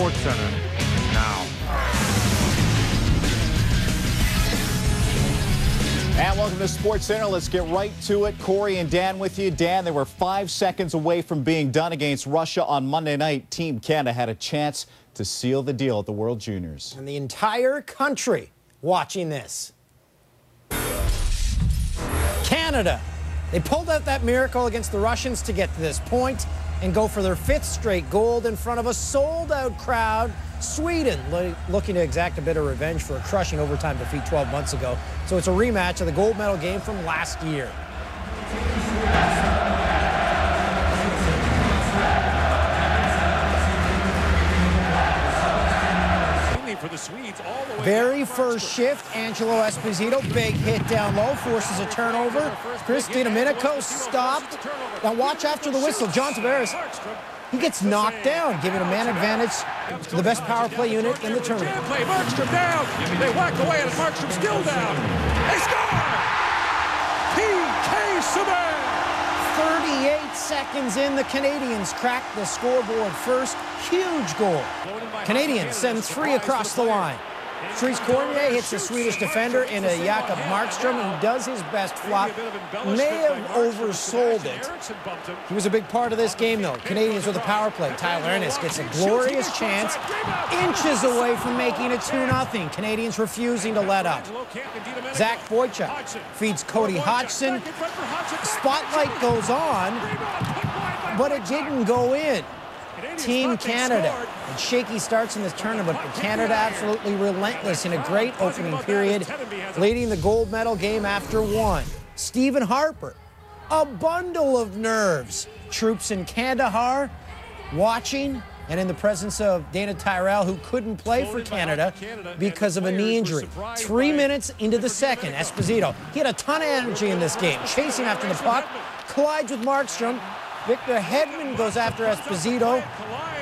SportsCenter now. And welcome to SportsCenter. Let's get right to it. Corey and Dan with you. Dan, they were 5 seconds away from being done against Russia on Monday night. Team Canada had a chance to seal the deal at the World Juniors. And the entire country watching this. Canada. They pulled out that miracle against the Russians to get to this point and go for their 5th straight gold in front of a sold-out crowd. Sweden looking to exact a bit of revenge for a crushing overtime defeat 12 months ago. So it's a rematch of the gold medal game from last year. For the Swedes all the way Very first shift, Angelo Esposito, big hit down low, forces a turnover. Christina Minico stopped. Now watch after the whistle. John Tavares, he gets knocked down, giving a man advantage to the best power play unit in the tournament. Play Markstrom down. They whack away and Markstrom still down. They score! PK Subban! 38 seconds in, the Canadians cracked the scoreboard first. Huge goal. Canadians send 3 across the line. Therese Cormier hits the Swedish defender into Jakob Markstrom, who does his best flop. May have oversold it. He was a big part of this game, though. Canadians with a power play. Tyler Ennis gets a glorious chance, inches away from making it 2-0. Canadians refusing to let up. Zach Boychuk feeds Cody Hodgson. Spotlight goes on, but it didn't go in. Team Canada. And shaky starts in this tournament, but Canada absolutely relentless in a great opening period, leading the gold medal game after 1. Stephen Harper, a bundle of nerves. Troops in Kandahar watching, and in the presence of Dana Tyrell, who couldn't play for Canada because of a knee injury. 3 minutes into the second, Esposito, he had a ton of energy in this game, chasing after the puck, collides with Markstrom. Victor Hedman goes after Esposito.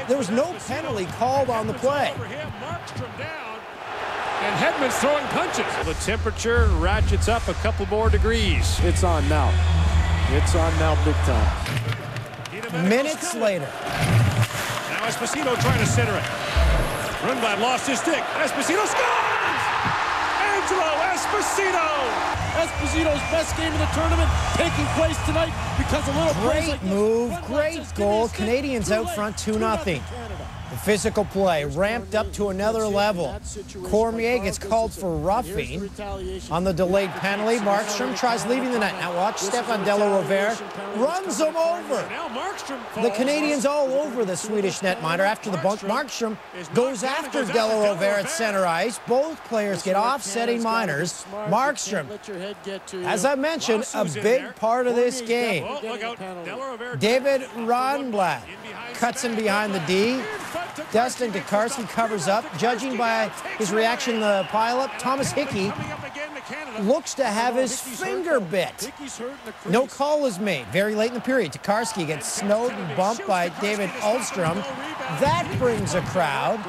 There was no penalty called on the play. And Hedman's throwing punches. The temperature ratchets up a couple more degrees. It's on now. It's on now big time. Minutes later. Now Esposito trying to center it. Rundblad lost his stick. Esposito scores! Angelo Esposito! Esposito's best game of the tournament taking place tonight because a little great move, great goal. Canadians out front 2-0. The physical play ramped up to another level. Cormier gets called for roughing on the delayed penalty. Markstrom tries leaving the net. Now watch Stefan De La Rovere runs him over. The Canadians all over the Swedish netminder after the bump. Markstrom goes after De La Rovere at center ice. Both players get offsetting minors. Markstrom, as I mentioned, a big part of this game. David Rundblad cuts him behind the D. Dustin Tokarski covers up. Judging by his reaction to the pileup, Thomas Hickey looks to have his finger bit. No call is made. Very late in the period, Tokarski gets snowed and bumped by David Ullstrom. That brings a crowd.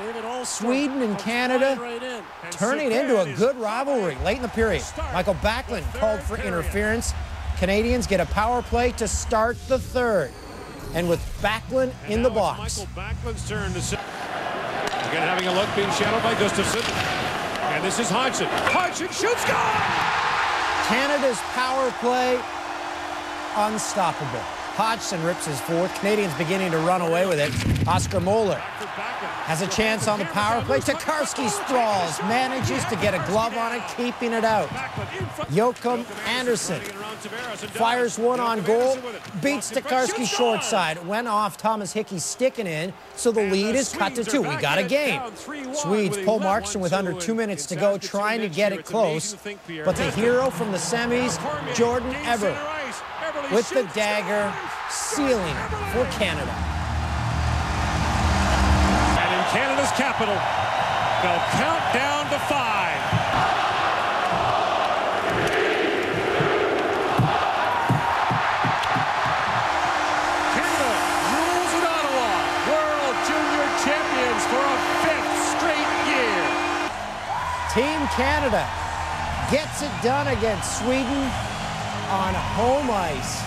Sweden and Canada turning into a good rivalry late in the period. Michael Backlund called for interference. Canadians get a power play to start the third. And with Backlund in the box. Michael Backlund's turn to sit. Again, having a look, being shadowed by Gustafsson. And this is Hodgson. Hodgson shoots, goal! Canada's power play, unstoppable. Hodgson rips his fourth. Canadians beginning to run away with it. Oscar Moeller has a chance on the power play. Tokarski sprawls, manages to get a glove on it, keeping it out. Joachim Anderson fires one on goal, beats Tokarski short side. Went off Thomas Hickey sticking in, so the lead is cut to 2. We got a game. Swedes pull Markstrom with under 2 minutes to go, trying to get it close. But the hero from the semis, Jordan Eberle, with the dagger, sealing it for Canada. And in Canada's capital, they'll count down to 5. Canada rules in Ottawa, World Junior champions for a 5th straight year. Team Canada gets it done against Sweden on home ice.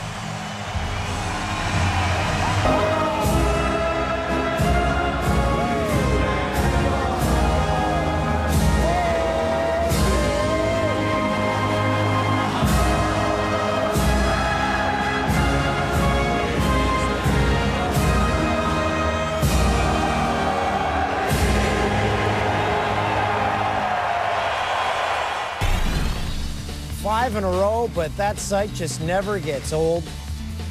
in a row, but that sight just never gets old.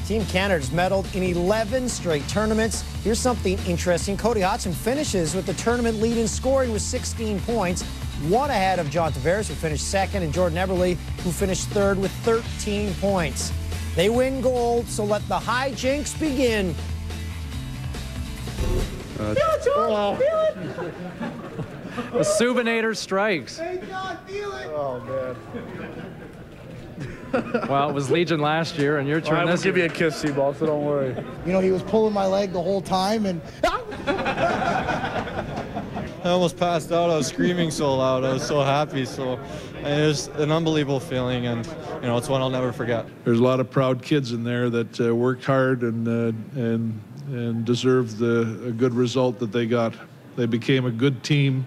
Team Canada's medaled in 11 straight tournaments. Here's something interesting. Cody Hodgson finishes with the tournament lead in scoring with 16 points, one ahead of John Tavares, who finished second, and Jordan Eberle, who finished third with 13 points. They win gold, so let the hijinks begin. Feel it, John! Feel it! The Subinator strikes. Hey, John, feel it! Oh, man. Well, it was Legion last year, and your turn I will this give you year. a kiss, Seaball, so don't worry. You know, he was pulling my leg the whole time, and... I almost passed out. I was screaming so loud. I was so happy. So it was an unbelievable feeling, and you know, it's one I'll never forget. There's a lot of proud kids in there that worked hard and deserved a good result that they got. They became a good team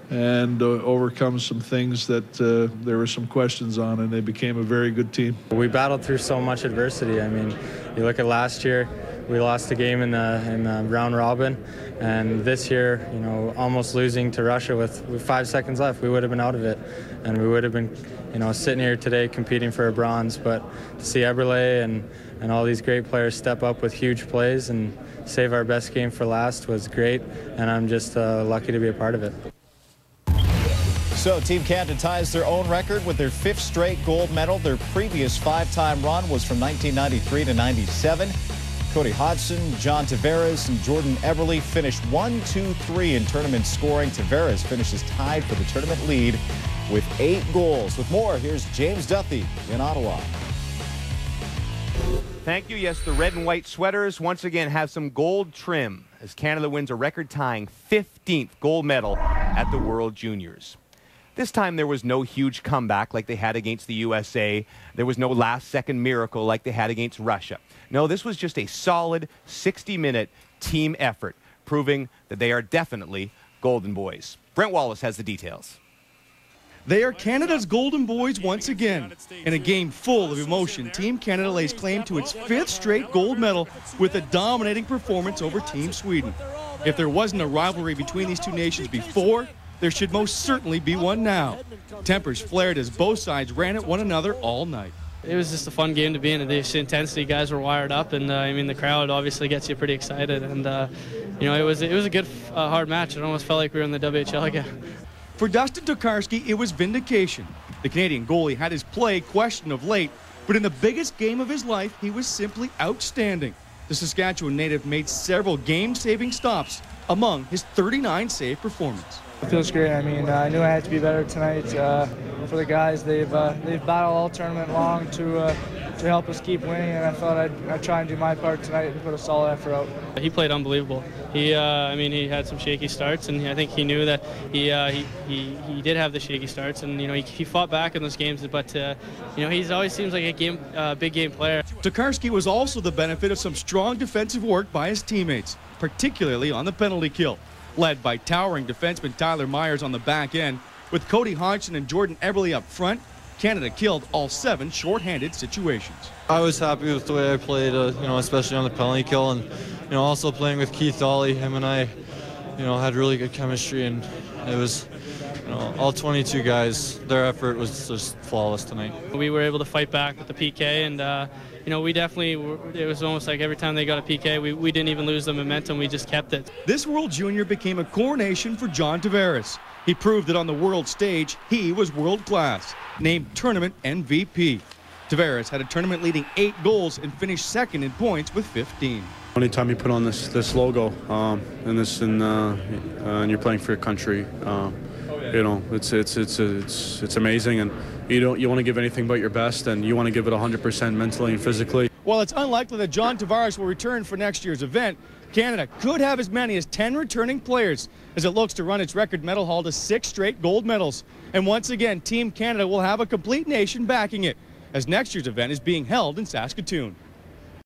and overcome some things that there were some questions on, and they became a very good team. We battled through so much adversity. I mean, you look at last year, we lost the game in the round robin, and this year, you know, almost losing to Russia with 5 seconds left, we would have been out of it, and we would have been, you know, sitting here today competing for a bronze. But to see Eberle and all these great players step up with huge plays and save our best game for last was great, and I'm just lucky to be a part of it. So Team Canada ties their own record with their 5th straight gold medal. Their previous 5-time run was from 1993 to 97. Cody Hodgson, John Tavares, and Jordan Eberle finished 1, 2, 3 in tournament scoring. Tavares finishes tied for the tournament lead with 8 goals. With more, here's James Duthie in Ottawa. Thank you. Yes, the red and white sweaters once again have some gold trim as Canada wins a record-tying 15th gold medal at the World Juniors. This time there was no huge comeback like they had against the USA. There was no last-second miracle like they had against Russia. No, this was just a solid 60-minute team effort, proving that they are definitely Golden Boys. Brent Wallace has the details. They are Canada's Golden Boys once again. In a game full of emotion, Team Canada lays claim to its 5th straight gold medal with a dominating performance over Team Sweden. If there wasn't a rivalry between these two nations before, there should most certainly be one now. Tempers flared as both sides ran at one another all night. It was just a fun game to be in. The intensity, guys were wired up, and I mean, the crowd obviously gets you pretty excited. And you know, it was a good, hard match. It almost felt like we were in the WHL again. For Dustin Tokarski, it was vindication. The Canadian goalie had his play questioned of late, but in the biggest game of his life, he was simply outstanding. The Saskatchewan native made several game-saving stops among his 39-save performance. It feels great. I mean, I knew I had to be better tonight. For the guys, they've battled all tournament long to help us keep winning, and I thought I'd try and do my part tonight and put a solid effort out. He played unbelievable. I mean, he had some shaky starts, and I think he knew that he did have the shaky starts, and you know, he fought back in those games. But you know, he always seems like a big game player. Tokarski was also the benefit of some strong defensive work by his teammates, particularly on the penalty kill. Led by towering defenseman Tyler Myers on the back end, with Cody Hodgson and Jordan Eberle up front, Canada killed all 7 shorthanded situations. I was happy with the way I played, you know, especially on the penalty kill, and you know, also playing with Keith Ollie. Him and I, you know, had really good chemistry, and it was, you know, all 22 guys. Their effort was just flawless tonight. We were able to fight back with the PK, and you know, we definitely, it was almost like every time they got a PK, we didn't even lose the momentum, we just kept it. This World Junior became a coronation for John Tavares. He proved that on the world stage, he was world class, named tournament MVP. Tavares had a tournament-leading 8 goals and finished second in points with 15. Anytime you put on this logo and you're playing for your country, you know, it's amazing, and you want to give anything but your best, and you want to give it 100% mentally and physically. While it's unlikely that John Tavares will return for next year's event, Canada could have as many as 10 returning players as it looks to run its record medal haul to 6 straight gold medals. And once again, Team Canada will have a complete nation backing it, as next year's event is being held in Saskatoon.